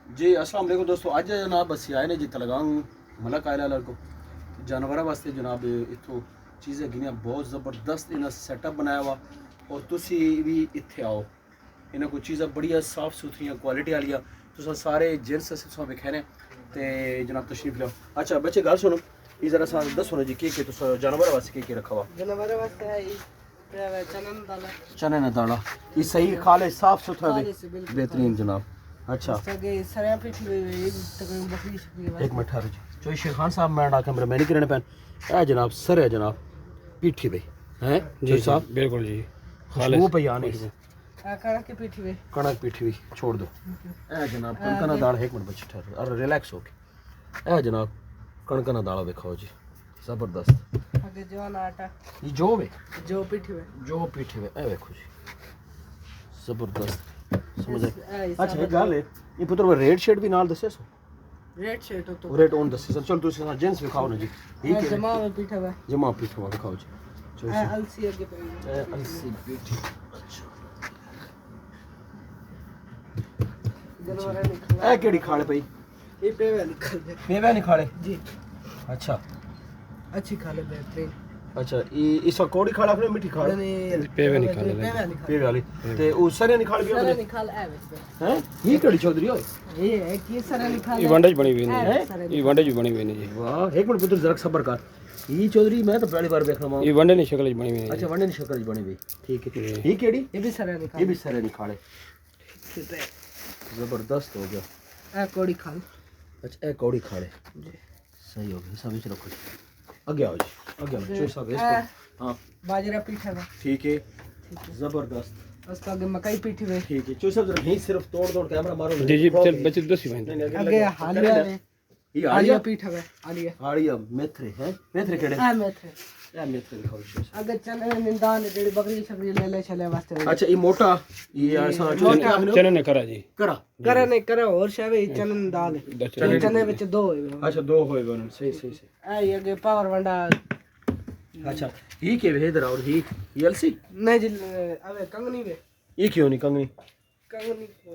जी अस्सलाम वालेकुम दोस्तों, अज जनाब असी आए ने जी तलगांव मलक आयला को जानवरों वास्ते जनाब इतों चीज़ें गिनिया बहुत ज़बरदस्त इन्हें सैटअप बनाया हुआ और तुसी भी इत्थे आओ। इन्हें कोई चीज़ां बड़िया साफ सुथरियां क्वालिटी वालियां तुस सारे जेंट्स तुस विखाने ते जनाब तशरीफ लो। अच्छा बच्चे गल सुनो, ये जरा सा दसो ना जी के तुस जानवरों वास्ते के रखा हुआ? जानवरों वास्ते है चनन दाना। चने ना दाना ये सही खाले साफ सुथरा बेहतरीन जनाब। अच्छा एक मिनट ठहरो जी, चोई शेर खान साहब मैं कैमरा मैन करने पैन ए जनाब सर है जनाब पीठी पे हैं जी साहब बिल्कुल जी खुशबू पे आने कणक की पीठी पे कणक पीठी हुई छोड़ दो ए जनाब कणकना दाल। एक मिनट बच्चे ठहरो और रिलैक्स हो के ए जनाब कणकना दाल दिखाओ जी जबरदस्त। आगे जवान आटा ये जो वे जो पीठी पे ए देखो जी जबरदस्त समझ आए। अच्छा एक गल है ये पुत्र रेड शेड भी नाल दसे सो रेड शर्ट तो रेड ऑन दसे सर चल तुसी जेंट्स दिखाओ ना जी ठीक है जमा में पीठा है जमा पीठा हुआ दिखाओ जी अलसी आगे पे अलसी पीठी। अच्छा जानवर निकल ए केड़ी खाले पई ये पेवे निकल दे मेवा नहीं खाले जी। अच्छा अच्छी खा ले बेहतरीन। अच्छा ये इस कोड़ी खाला अपने मिठी खाले पेवे निकाल ले पे वाली ते ओ सरे निकाल गयो सारा निकाल है वैसे हैं ये केड़ी चौधरी होय ये है कि सारा निकाल ये वंडे बनी हुई है नहीं, ये वंडे बनी हुई नहीं जी। वाह एक मिनट पुत्र जरा सब्र कर ये चौधरी मैं तो पहली बार देखना मां। ये वंडे नहीं शक्ल बनी हुई अच्छा नहीं। वंडे की शक्ल बनी हुई ठीक है। ये केड़ी ये भी सारा निकाल ये भी सरे निकाले जबरदस्त हो गया। ए कोड़ी खाल अच्छा ए कौड़ी खाले जी सही हो गया सब इच रखो जी आगे आओ जी आगे आओ चो सब इसको हां बाजरा पीठा है ठीक है जबरदस्त। उसका आगे मकई पीठी है ठीक है चो सब जरा ही सिर्फ तोड़ तोड़ कैमरा मारो जी जी चल बच्चे दसी भाई नहीं, नहीं, आगे हालिया है ये आलिया आलिया पीठा है आलिया आलिया मेथरे हैं मेथरे केड़े ए मेथे ए मेथरे दिखाओ जी। आगे चने में निंदान जेडी बकरी छबरी ले ले चले वास्ते अच्छा ये मोटा ये ऐसा चने ने करा जी करा करे नहीं करे और शावे चनन दाल चने विच दो है अच्छा दो होए बन सही सही सही। ए ये आगे पावर वंडा अच्छा ये के भेदर और ये एलसी नहीं जी अबे कंगनी वे ये क्यों नहीं कंगनी कंगनी को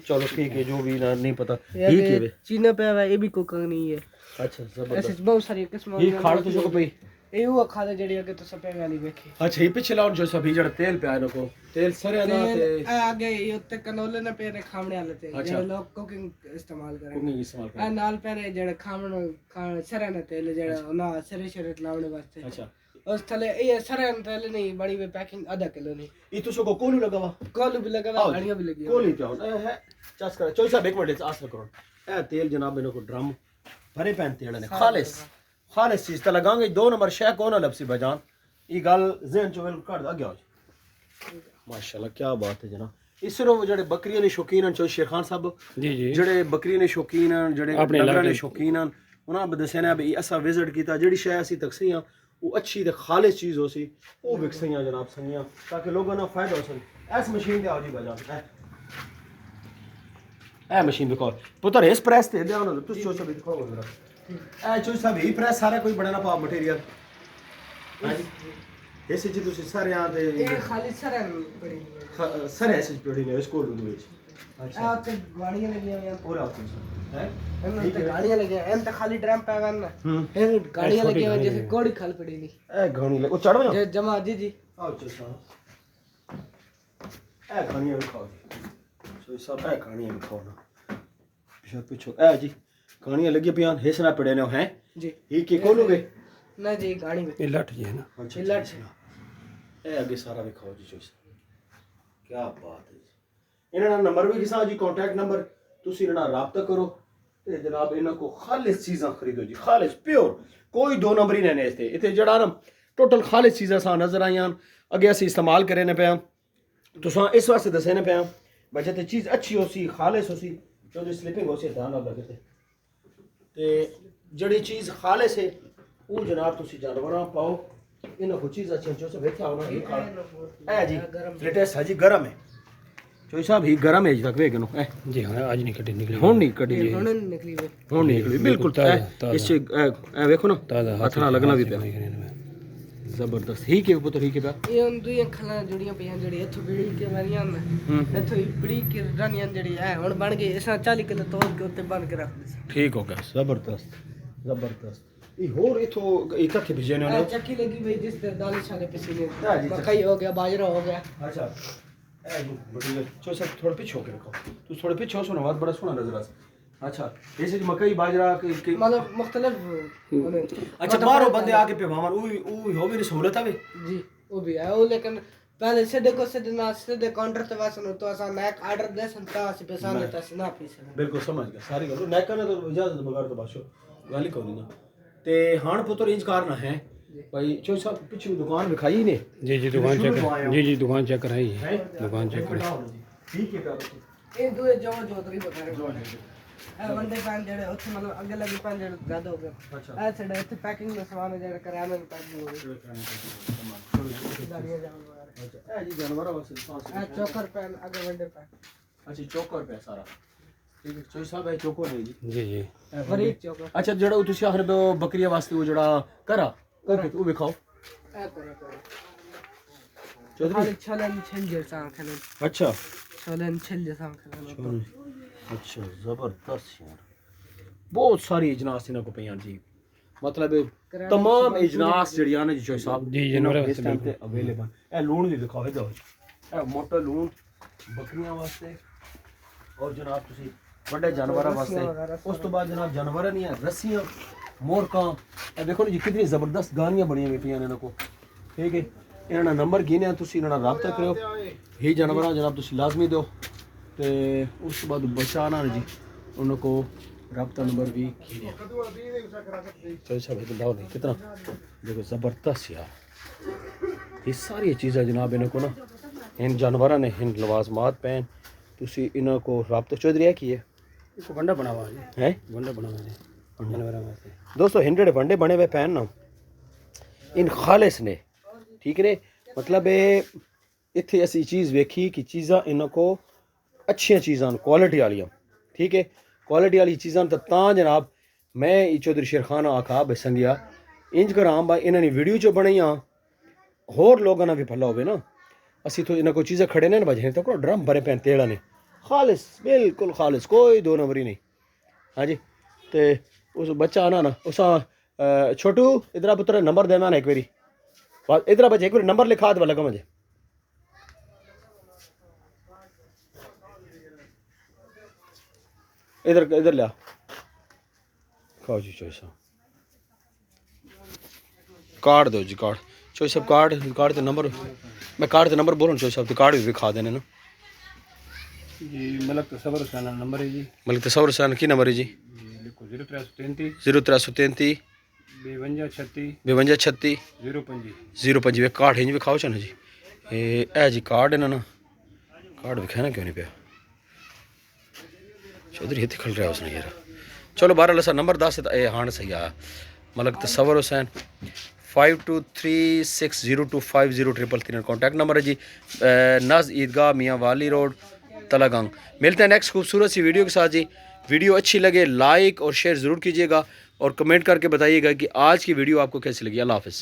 चलो ठीक है जो भी ना नहीं पता ये ये के वे चीना पे है ये भी को कंगनी है। अच्छा ऐसे जबरदस्त बहुत सारी किस्म ये खाड़ तो जो पई ये वो खा दे जेडी आगे तो सपे वाली देखी अच्छा ये पिछे लाउन जो सभी जड़ तेल पे आनो को तेल सरे ना ते आगे ये उत्ते कनोले ने पेरे खावणे वाले थे अच्छा। जेडे लोग कुकिंग इस्तेमाल करे कुकिंग इस्तेमाल आ कर। नाल पेरे जेडे खावण खाण सरे ने तेल जेडे ना सरे सरे लावणे वास्ते अच्छा उस थले ये सरे ने तेल नहीं बड़ी वे पैकिंग आधा किलो नहीं ये तो सो को कोलू लगावा कोलू भी लगा हुआ घड़ियां भी लगी कोली पे ए है चस कर चोई साहब एक मिनट आस करो ए तेल जनाब इनको ड्रम भरे पैन तेल ने खालिस खालिस चीज त लगांगे 2 नंबर शय कौन लपसी बजान ये गल ज़हन चो बिल्कुल काट आ गया माशाल्लाह क्या बात है जनाब। इस सिर्फ जेडे बकरियां ने शौकीन हैं चो शेर खान साहब जी जी जेडे बकरियां ने शौकीन हैं जेडे अपने डंगरां ने इलाके शौकीन हैं उन्हां दस्या ने भी असा विजिट कीता जेडी शय असी तकसियां वो अच्छी ते खालिस चीज हो सी वो विकसियां जनाब सनियां ताकि लोगों ना फायदा हो सके। इस मशीन दे आओ जी बजान ए मशीन दिखाओ पुत्र इस प्रेस ते दे ना तुस चो सब दिखाओ जरा ए चो सब ही प्रेस सारा कोई बड़ा ना पा मटेरियल हां जी ऐसे जी तुसी सारे यहां ते ये खाली सरे पड़ी सारे ऐसे पड़ी ने इसको लूं विच अच्छा आ ते गाड़ियां लगी हुई हैं पूरा ऑप्शन है हम तो गाड़ियां लगी हैं हम तो खाली ड्रम पे गन ना ये गाड़ियां लगी हुई जैसे कोड़ी खाल पड़ी नहीं ए घणी ले ओ चढ़ो ना जे जमा जी जी आओ चल सा ए घणी खाओ जी सो सब ए घणी खाओ ना पीछे पूछो ए जी घणियां लगी पियां हेसना पड़े ने हैं जी ये के कोलोगे ना जी गाड़ी में ये लट जी है ना। अच्छा चिल्लट ए आगे सारा दिखाओ जी चॉइस क्या बात है जी। इन्हां नंबर भी किसा जी कांटेक्ट नंबर तुसी इन्हां राब्ता करो ते जनाब इन्हां को खालिस चीज़ां खरीदो जी खालिस प्योर कोई दो नंबर ही नहीं इसते इते जड़ा ना टोटल खालिस चीज़ां सा नजर आईयां अगे असी इस्तेमाल करे ने पे तुसां इस वास्ते दसे ने पे वजह ते चीज़ अच्छी हो सी खालिस हो सी जो स्लिपिंग हो सी ध्यान रख ते जड़ी चीज़ खालिस है वो जनाब तुसी जानवरां पाओ इन्हां को चीज़ अच्छी जो से बैठा होना ये खा ए जी लेटेस्ट है जी गरम है चोई साहब ही गरम है जी तक वेगनो ए जी हाँ आज नहीं कटी निकली हुन नहीं कटी जी हुन निकली वे हुन नहीं निकली बिल्कुल ताज़ा इस ए देखो ना ताज़ा हाथ ना लगना भी पे जबरदस्त ही के पुत्र ही के पा ये उन दुई खला जुड़ियां पियां जड़ी इथो बिड़ी के वारियां ना इथो ही बड़ी के रानियां जड़ी है हुन बन गई इसा 40 किलो तोड़ के उत्ते बन के रख दी ठीक हो गया जबरदस्त जबरदस्त ये होर इथो इकट्ठे भेजे ने चक्की लगी भाई जिस तरह दाल छाले पसीने हाँ जी, मकई हो गया बाजरा हो गया अच्छा ए बढ़िया चो सब थोड़ा पीछे होके रखो तू थोड़े पीछे हो सुना बात बड़ा सुना नजर आ अच्छा जैसे कि मकई बाजरा के मतलब मुख्तलिफ अच्छा बाहरों बंदे आके पे मामन वो हो भी सहूलत है जी वो भी है वो लेकिन पहले सीधे को सीधे ना सीधे काउंटर ते वासन तो असा मैक ऑर्डर दे संता से पैसा लेता से ना पीसे बिल्कुल समझ गया सारी गल नैका ने तो इजाजत बगैर तो बाशो गाली कोनी ना ते हाण पुत्र इंज करना है भाई चो साहब पीछे दुकान दिखाई ने जी जी दुकान चेक जी दुकान चेक कराई है दुकान चेक कराई ठीक है का ये दो जो तरी बता रहे वंडे पैन जेड़े उत्थे मतलब अगे लगी पैन जेड़े ज्यादा हो गया अच्छा ए छड़े इत्थे पैकिंग में सामान जेड़े कराने में पैकिंग हो गई गाड़ियां जान वगैरह अच्छा ए जी जानवर वास्ते पास ए चोकर पैन अगे वंडे पैन अच्छा चौकर पे सारा ठीक है चोई साहब है चौकर है जी जी जी फरीद चोकर अच्छा जेड़ा तुसी आखरे दो बकरिया वास्ते वो जेड़ा करा वो दिखाओ ए करे चौधरी छलन छल जैसा खेलन अच्छा छलन छल जैसा खेलन अच्छा जबरदस्त यार बहुत सारी इजनास इन्हों को पियां जी मतलब तमाम इजनास जड़ियां ने जी चोई साहब जी जानवर इस टाइम पे अवेलेबल ए लूण भी दिखाओ इधर ए मोटा लूण बकरियां वास्ते और जनाब तुसी बड़े जानवरां वास्ते उस तो बाद जनाब जानवर नहीं है रस्सियां मोरकां ए देखो जी कितनी जबरदस्त गानियां बनी हुई पियां इन्हों को ठीक है इन्होंने नंबर गिने तुसी इन्होंने राब्ता करो ही जानवरां जनाब तुसी लाजमी दो ते उस बाद बचाना जी उनको रब्ता नंबर भी चलो सब बताओ नहीं कितना देखो ज़बरदस्त यार ये सारी चीज़ें जनाब इनको ना इन जानवरों ने इन लवाजमात पहन तुसी इनको रब्ता चौधरी है की है इसको बंडा बना हुआ है बंडा बना हुआ है जानवर वास्ते दोस्तों 100 बंडे बने हुए पहन ना इन खालिस ने ठीक ने मतलब इत्थे ऐसी चीज़ वेखी कि चीज़ां इनको अच्छियां चीज़ां क्वालिटी वालियां ठीक है क्वालिटी वाली चीज़ां तो जनाब मैं चौधरी शेर खान आखा बसंगिया इंज कर आम भाई इन्होंने वीडियो चो बनाइया होर लोगों ने भी भला हो ना असी तो इन्होंने कोई चीज़ें खड़े ने बजने तो ड्रम भरे पैन तेड़ा ने खालिस बिल्कुल खालिस कोई दो नंबरी नहीं हाँ जी तो उस बच्चा आना ना उस छोटू इधर पुत्र नंबर देना ना एक बारी इधर बच्चे एक बार नंबर लिखा दे लगा मुझे इधर इधर लिया खाओ जी चोई साहब कार्ड दो जी कार्ड चोई साहब कार्ड के नंबर मैं कार्ड के नंबर बोलूँ चोई साहब तो कार्ड भी दिखा देने ना जी मलक तसव्वुर हुसैन नंबर है जी मलिक तसव्वुर हुसैन की नंबर है जी लिखो 0333 0333 5236 5236 05 05 कार्ड हिंज भी खाओ चना जी ए जी कार्ड है ना कार्ड दिखाना क्यों नहीं पे चौधरी हित खल रहा है उसने यार चलो 12 लसा नंबर 10 हाँ सही आया मलक तसव्वुर हुसैन 5236025033 कॉन्टैक्ट नंबर है जी नज ईदगाह मियाँ वाली रोड तलागंग मिलते हैं नेक्स्ट खूबसूरत सी वीडियो के साथ जी वीडियो अच्छी लगे लाइक और शेयर ज़रूर कीजिएगा और कमेंट करके बताइएगा कि आज की वीडियो आपको कैसी लगी अल्लाह हाफ़िज़।